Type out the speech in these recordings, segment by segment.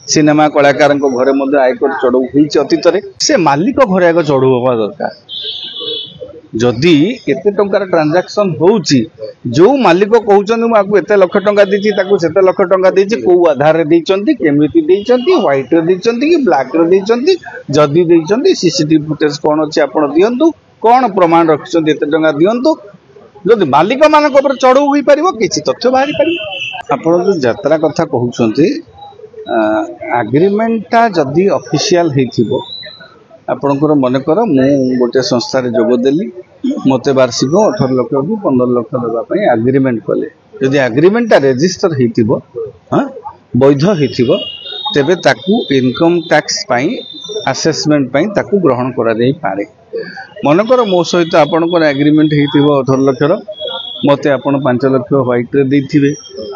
cinema कलाकार घरे आयकर चढ़ऊ अतीत से मालिक घरे आग चढ़ऊ हवा दरकार जदि एते टंकार ट्रांजैक्शन होउची जो मालिक कहउछन एते लक्ष टंका देछि ताकू सेते लक्ष टंका देछि को आधार रे देइचंती केमिति देइचंती व्हाइट रे देइचंती कि ब्लैक रे देइचंती जदि देइचंती सीसीटीवी फुटेज कोन अछि आपण दियंतु कोन प्रमाण रखिचंती एते टंका दियंतु जदि मालिक मानक ऊपर चढ़ऊ होई परिबो किछि तथ्य बाहरी परिबो आपण जो यात्रा कथा कहउछंती एग्रीमेंट जदि ऑफिशियल हेथिबो आपणकर मन कर मु गोटे संस्था रे जोग देली मते वार्षिक 18 लाख को 15 लाख देवाई एग्रीमेंट कले यदि एग्रीमेंट रेजिस्टर हेथिबो हां वैध हेथिबो तेबे ताकू इनकम टैक्स पाई असेसमेंट पाई ताकू ग्रहण करा देई पारे मन कर मो सहित आपणकर एग्रीमेंट हेथिबो 18 लाख रो मते आपण 5 लाख व्हाइट रे देथिबे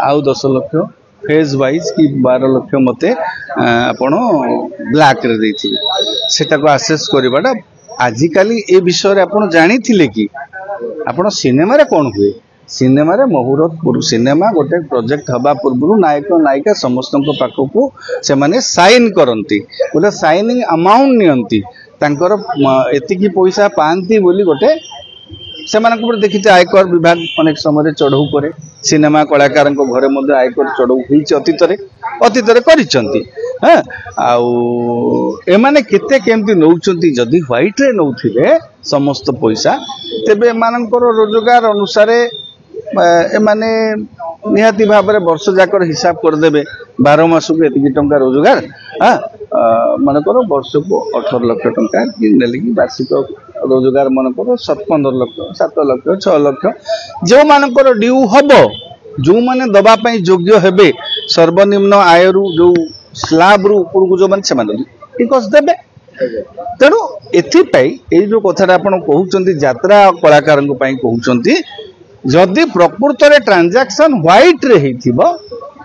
आउ 10 लाख फेज वाइज कि 12 लाख मते आपण ब्लैक रे देथिबे सेटा को असेस करबाटा आजिकाली ए विषय रे आपण जानि थिले कि आपण सिनेमा रे कोन हुए सिनेमा रे मुहूर्त सिनेमा गोटे प्रोजेक्ट हबा पूर्व नायक नायिका समस्त पाखकू से माने साइन करंती गोटे साइनिंग अमाउंट नियंती तांकर एतिकी पैसा पांती बोली गोटे से देखी आयकर विभाग अनेक समय चढ़ऊ करे सिनेमा कलाकार घरे आयकर चढ़ऊ अतीत एमाने केते केमती नौचंती जदि व्हाइट रे नौथिबे समस्त पैसा तेबे एमानकर रोजगार अनुसार एमाने निहाती भाव में वर्ष जाकर हिसाब करदेबे 12 मास को एतिकी टंका रोजगार मानकर वर्ष को 18 लाख टंका कि नेले कि वार्षिक रोजगार मानकर 15 लाख 7 लाख 6 लाख जो मानकर ड्यू हबो जो माने दबा पई योग्य हेबे सर्वनिम्न आय रु जो स्लैब रु ऊपर को जो माने से माने टिकस देबे तेणु एथि पई ए जो कथाटा आपण कहउचंती यात्रा कलाकार पई कहउचंती जदि प्रकृत रे ट्रांजैक्शन व्हाइट रे हेथिबो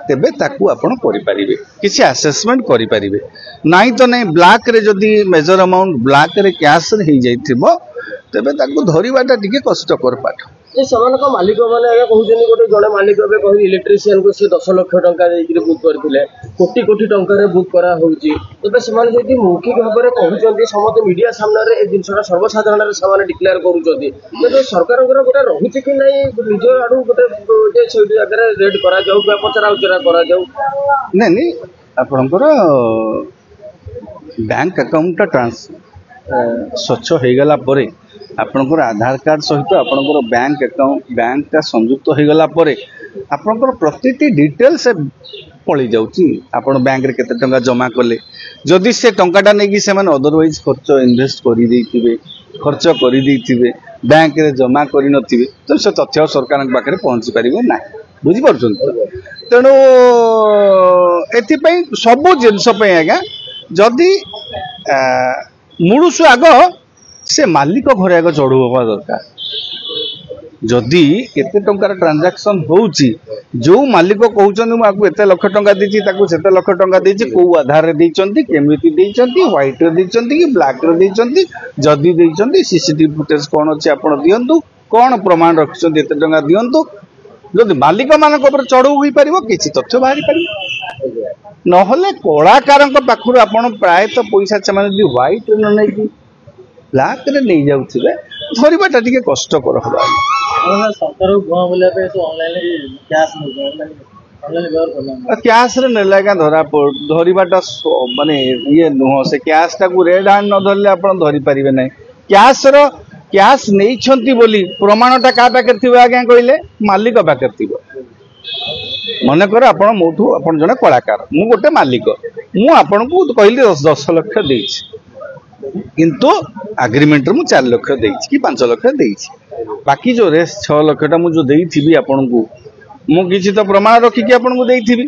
तेबे ताकू आपण करि परिबे किछि असेसमेंट करि परिबे नाही तो नहीं ब्लैक रे जदि मेजर अमाउंट ब्लैक रे कैश रे हे जाइथिबो तेबे ताकू धरिबाटा टिके कष्टकर पाठ ए समान को मालिक माने आगे कहउजनी गोटे जणे मालिक बे कहि इलेक्ट्रिशियन को से 10 लाख टंका देकि बुक करथिले कोटी कोटी टंका रे बुक करा होउची तबे समान जदि मौखिक भाव रे कहउचंती समस्त मीडिया सामने रे ए जिनसटा सर्वसाधारण रे सामाने डिक्लेयर करूचंती तो सरकार गोटे रहुची कि नै निज आडू गोटे सेठी जगह रे रेड करा जाऊ बा पचरा उचरा करा जाऊ नै नै आपनकर बैंक अकाउंट ट्रांस स्वच्छ हो गला परे आपनकर आधार कार्ड सहित आपनकर बैंक अकाउंट बैंक का संयुक्त हो गला परे आपनकर प्रतिटी डिटेल से पळी जाउची आपण बैंक रे केते टंका जमा करले जदि से टंकाटा नै कि से माने अदरवाइज खर्च इन्वेस्ट करि दैथिबे खर्च करि दैथिबे बैंक रे जमा करि नथिबे तो से तथ्य सरकार पाखरे पहुंची परिबे ना बुझी परछन तेणु एथि पई सब जिंस पई आगा जदि मुळुसु आग से मालिक घरे आग चढ़ू हवा दरकार जदि एते टंकार ट्रांजैक्शन होउची जो मालिक कहउछन एते लक्ष टंका देछि ताकू सेते लक्ष टंका देछि को आधार रे देइचंती केमिति देइचंती व्हाइट रे देइचंती कि ब्लैक रे देइचंती जदि देइचंती सीसीटीवी फुटेज कोन अछि आपण दियंतु कोन प्रमाण रखिचंती एते टंका दियंतु जदि मालिक मानक ऊपर चढ़ऊ होई परिबो किछि तथ्य बाहरी परिबो नहले कलाकार पाखुर आपण प्राय तो पैसा चमान जदि व्हाइट रे न नै कि ब्लैक रे नै जाउथिबे धरिबाटा टिके कष्ट कर हबा सरकार गुआ बोले पे तो ऑनलाइन कैश ऑनलाइन व्यवहार करला कैश रे नेला का धरिबाटा माने ये नुह से कैश टा को रेड हैंड न धरले आपण धरि परिबे नै कैश नै छंती बोली प्रमाणटा का पाके थिबे आगे कहिले मालिक पाके थिबो मन कर आपण मोठू आपण जने कलाकार मु गोटे मालिक मु आपण को कहली 10 लाख देछि किंतु एग्रीमेंट मु 4 लाख देछि कि 5 लाख देछि बाकी जो रेस 6 लाख टा मु जो देइथिबी आपण को मु किछि तो प्रमाण रखि कि आपण को देइथिबी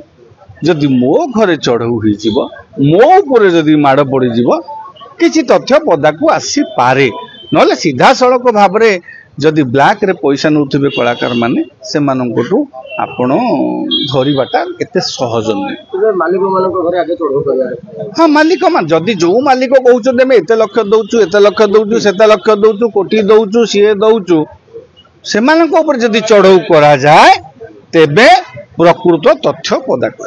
जदि मो घरे चढ़ऊ होई जिवो मो ऊपर जदि माड़ पड़ी जिवो किछि तथ्य पदा को आसी पारे नले सीधा सड़क भाव रे जदि ब्लैक रे पैसा नउथिबे कलाकार माने से माननकोटू आपण धरिबाटा एते सहज नै मालिक मानक घरे आगे चढ़ऊ कर हां मालिक मान जदि जो मालिक कहउछ देमे एते लक्ष दउछु एते लक्ष दउछु सेते लक्ष दउछु कोटी दउछु सिए दउछु से मानक ऊपर जदि चढ़ऊ करा जाय तेबे प्रकृत तथ्य पदाक